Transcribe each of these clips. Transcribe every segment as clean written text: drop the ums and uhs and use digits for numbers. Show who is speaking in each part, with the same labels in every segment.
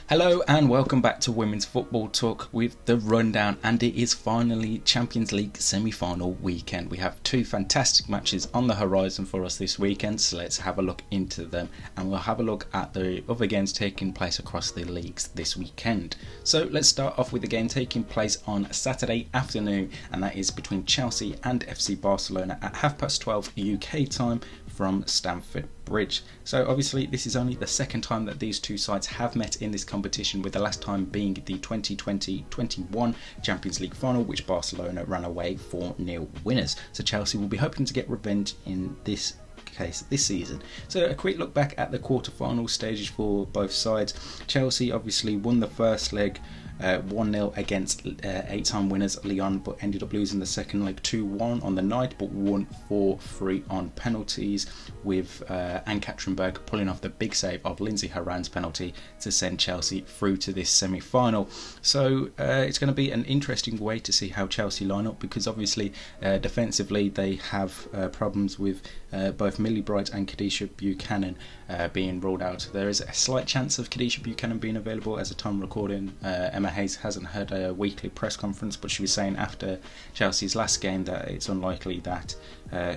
Speaker 1: Hello and welcome back to Women's Football Talk with the rundown, and it is finally Champions League semi-final weekend. We have two fantastic matches on the horizon for us this weekend, so let's have a look into them, and we'll have a look at the other games taking place across the leagues this weekend. So let's start off with the game taking place on Saturday afternoon, and that is between Chelsea and FC Barcelona at 12:30 UK time from Stamford Bridge. So obviously this is only the second time that these two sides have met in this competition, with the last time being the 2020-21 Champions League final, which Barcelona ran away 4-0 winners. So Chelsea will be hoping to get revenge in this case this season. So a quick look back at the quarter-final stages for both sides. Chelsea obviously won the first leg 1-0 against 8-time winners Lyon, but ended up losing the second leg 2-1 on the night, but won 4-3 on penalties, with Anne Katrinberg pulling off the big save of Lindsay Horan's penalty to send Chelsea through to this semi-final. So it's going to be an interesting way to see how Chelsea line up, because obviously defensively they have problems with both Millie Bright and Kadisha Buchanan being ruled out. There is a slight chance of Kadisha Buchanan being available as a time recording. Emma Hayes hasn't had a weekly press conference, but she was saying after Chelsea's last game that it's unlikely that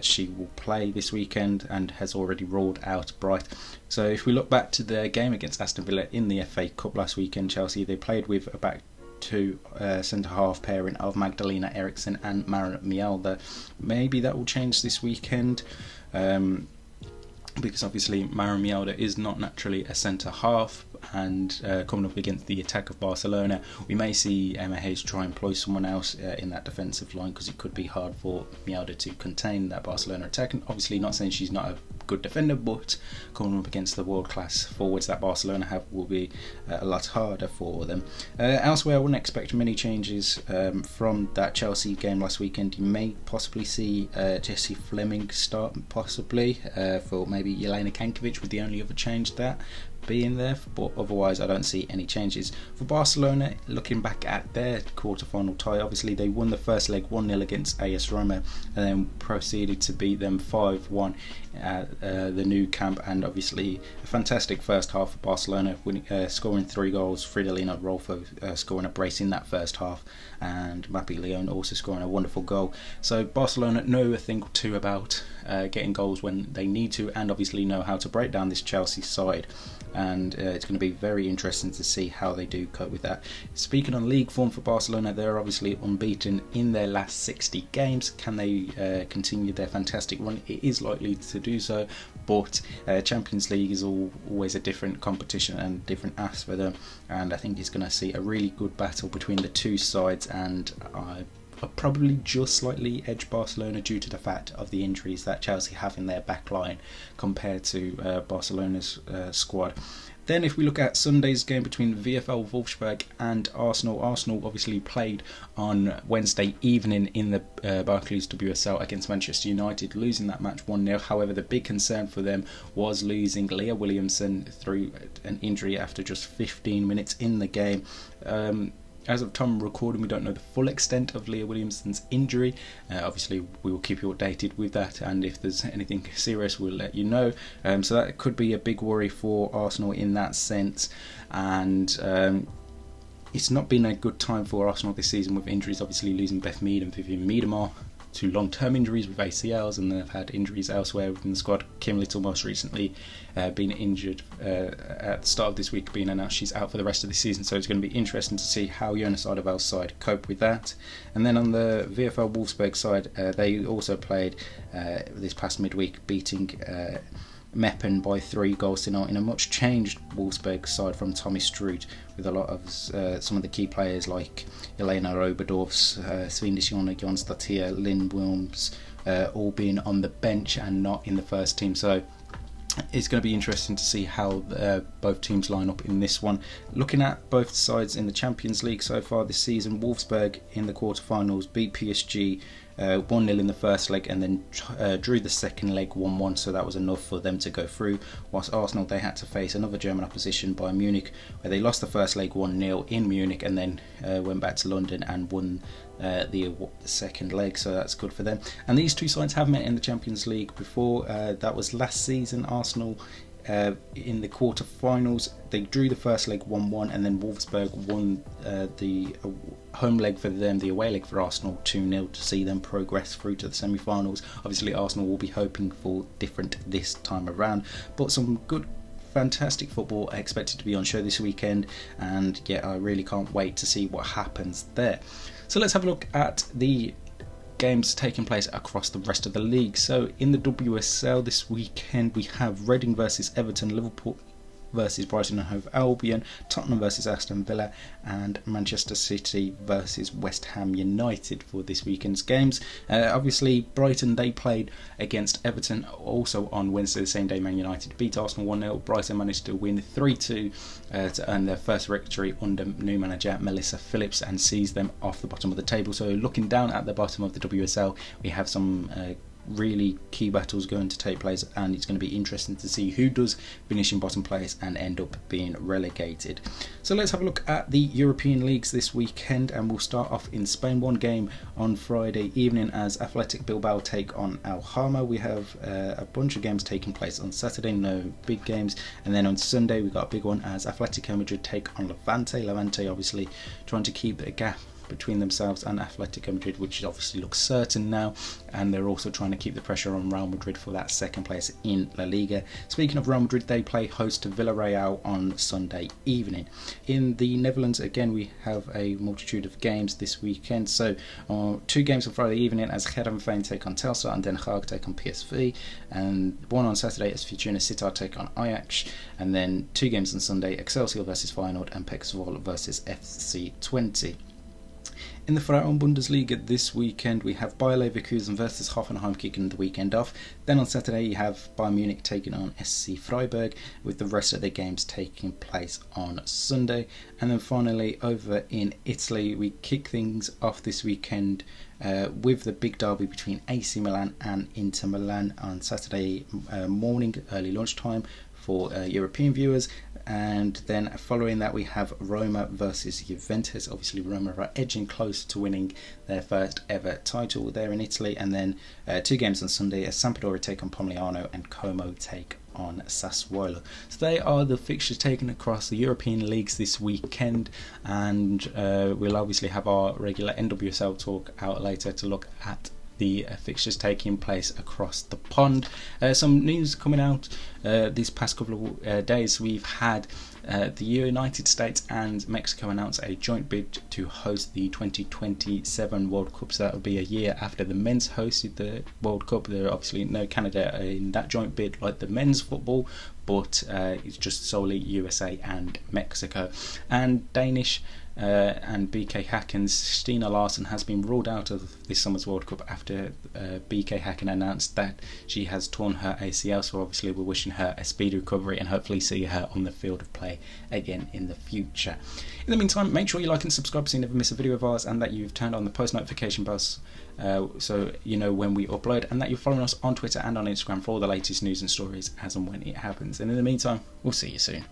Speaker 1: she will play this weekend, and has already ruled out Bright. So if we look back to the game against Aston Villa in the FA Cup last weekend, Chelsea, they played with a back two centre-half pairing of Magdalena Eriksson and Maren Mjelde. Maybe that will change this weekend, because obviously Maren Mjelde is not naturally a centre-half, and coming up against the attack of Barcelona, we may see Emma Hayes try and employ someone else in that defensive line, because it could be hard for Mjelde to contain that Barcelona attack. And obviously not saying she's not a good defender, but coming up against the world-class forwards that Barcelona have will be a lot harder for them. Elsewhere, I wouldn't expect many changes from that Chelsea game last weekend. You may possibly see Jessie Fleming start, possibly, for maybe Jelena Kankovic, with the only other change that being there, but otherwise I don't see any changes. For Barcelona, looking back at their quarter-final tie, obviously they won the first leg 1-0 against AS Roma, and then proceeded to beat them 5-1 at the new camp, and obviously a fantastic first half for Barcelona, winning, scoring 3 goals, Fridolina Rolfo scoring a brace in that first half, and Mappy Leon also scoring a wonderful goal. So Barcelona know a thing or two about getting goals when they need to, and obviously know how to break down this Chelsea side, and it's going to be very interesting to see how they do cope with that. Speaking on league form for Barcelona, they're obviously unbeaten in their last 60 games. Can they continue their fantastic run? It is likely to do so, but Champions League is always a different competition and different ask for them, and I think it's going to see a really good battle between the two sides, and I'll probably just slightly edge Barcelona due to the fact of the injuries that Chelsea have in their back line compared to Barcelona's squad. Then if we look at Sunday's game between VfL Wolfsburg and Arsenal, Arsenal obviously played on Wednesday evening in the Barclays WSL against Manchester United, losing that match 1-0. However, the big concern for them was losing Leah Williamson through an injury after just 15 minutes in the game. As of time of recording, we don't know the full extent of Leah Williamson's injury. Obviously, we will keep you updated with that, and if there's anything serious, we'll let you know. So that could be a big worry for Arsenal in that sense, and it's not been a good time for Arsenal this season with injuries. Obviously, losing Beth Mead and Vivian Miedemar to long-term injuries with ACLs, and they've had injuries elsewhere within the squad. Kim Little most recently been injured at the start of this week, being announced she's out for the rest of the season, so it's going to be interesting to see how Jonas Alderweireld side cope with that. And then on the VfL Wolfsburg side, they also played this past midweek, beating Meppen by 3-0 in a much changed Wolfsburg side from Tommy Stroot, with a lot of some of the key players like Elena Oberdorfs, Svindisjona Jonstatia, Lynn Wilms, all being on the bench and not in the first team. So it's going to be interesting to see how both teams line up in this one. Looking at both sides in the Champions League so far this season, Wolfsburg in the quarterfinals beat PSG 1-0 in the first leg, and then drew the second leg 1-1, so that was enough for them to go through. Whilst Arsenal, they had to face another German opposition, Bayern Munich, where they lost the first leg 1-0 in Munich, and then went back to London and won the second leg, so that's good for them. And these two sides have met in the Champions League before. That was last season. Arsenal in the quarter-finals. They drew the first leg 1-1, and then Wolfsburg won the home leg for them, the away leg for Arsenal 2-0 to see them progress through to the semi-finals. Obviously Arsenal will be hoping for different this time around, but some good, fantastic football expected to be on show this weekend, and yeah, I really can't wait to see what happens there. So let's have a look at the games taking place across the rest of the league. So in the WSL this weekend we have Reading versus Everton, Liverpool versus Brighton and Hove Albion, Tottenham versus Aston Villa, and Manchester City versus West Ham United for this weekend's games. Obviously Brighton, they played against Everton also on Wednesday, the same day Man United beat Arsenal 1-0. Brighton managed to win 3-2 to earn their first victory under new manager Melissa Phillips and sees them off the bottom of the table. So looking down at the bottom of the WSL, we have some really key battles going to take place, and it's going to be interesting to see who does finish in bottom place and end up being relegated. So let's have a look at the European leagues this weekend, and we'll start off in Spain. One game on Friday evening as Athletic Bilbao take on Alhama. We have a bunch of games taking place on Saturday, no big games, and then on Sunday we've got a big one as Atletico Madrid take on Levante. Levante obviously trying to keep a gap between themselves and Atletico Madrid, which obviously looks certain now, and they're also trying to keep the pressure on Real Madrid for that second place in La Liga. Speaking of Real Madrid, they play host to Villarreal on Sunday evening. In the Netherlands, again, we have a multitude of games this weekend. So 2 games on Friday evening as Heerenveen take on Telstar and Den Haag take on PSV, and one on Saturday as Fortuna Sittard take on Ajax, and then 2 games on Sunday, Excelsior versus Feyenoord and PEC Zwolle versus FC Twente. In the Frauen Bundesliga this weekend, we have Bayer Leverkusen versus Hoffenheim kicking the weekend off. Then on Saturday, you have Bayern Munich taking on SC Freiburg, with the rest of the games taking place on Sunday. And then finally, over in Italy, we kick things off this weekend with the big derby between AC Milan and Inter Milan on Saturday morning, early lunchtime for European viewers. And then following that we have Roma versus Juventus. Obviously Roma are edging close to winning their first ever title there in Italy. And then 2 games on Sunday as Sampdoria take on Pomigliano and Como take on Sassuolo. So they are the fixtures taken across the European leagues this weekend, and we'll obviously have our regular NWSL talk out later to look at the fixtures taking place across the pond. Some news coming out these past couple of days. We've had the United States and Mexico announce a joint bid to host the 2027 World Cup. So that will be a year after the men's hosted the World Cup. There are obviously no Canada in that joint bid like the men's football, but it's just solely USA and Mexico. And Danish and BK Häcken's Stina Larsson has been ruled out of this summer's World Cup after BK Häcken announced that she has torn her ACL. So obviously we're wishing her a speedy recovery and hopefully see her on the field of play again in the future. In the meantime, make sure you like and subscribe so you never miss a video of ours, and that you've turned on the post notification bells so you know when we upload, and that you're following us on Twitter and on Instagram for all the latest news and stories as and when it happens. And in the meantime, we'll see you soon.